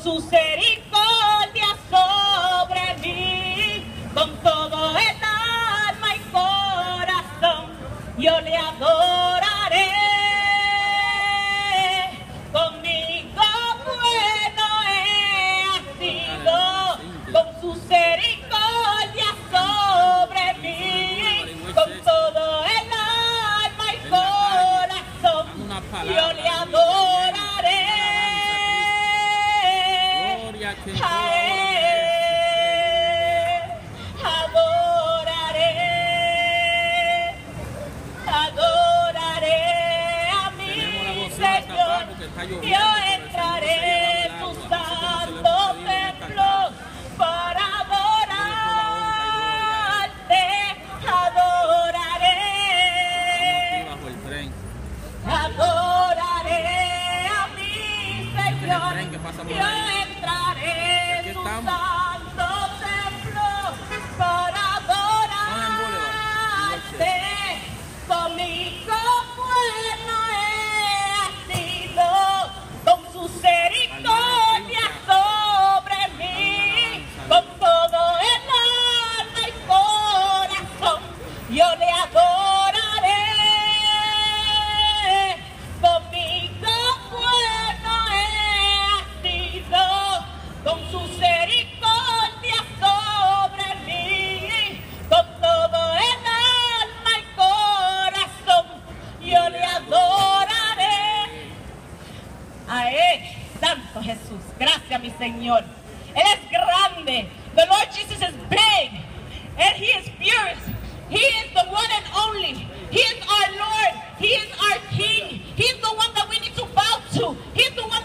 su misericordia sobre mí, con todo el alma y corazón, yo le adoraré. Conmigo bueno ha sido, con su misericordia sobre mí, con todo el alma y corazón, yo le adoraré. A él adoraré, adoraré a mi Señor. Yo entraré en su santo templo para adorarte, adoraré, adoraré a mi Señor. Yo entraré en su santo templo para adorarte. Conmigo bueno he sido, con su misericordia sobre mí, con todo el alma y corazón, yo le adoraré. Conmigo bueno he sido, con su misericordia sobre mí, con todo el alma y corazón, yo le adoraré. A él, Santo Jesús, gracias mi Señor. Él es grande. The Lord Jesus is big, and He is fierce. He is the one and only. He is our Lord. He is our King. He's the one that we need to bow to. He's the one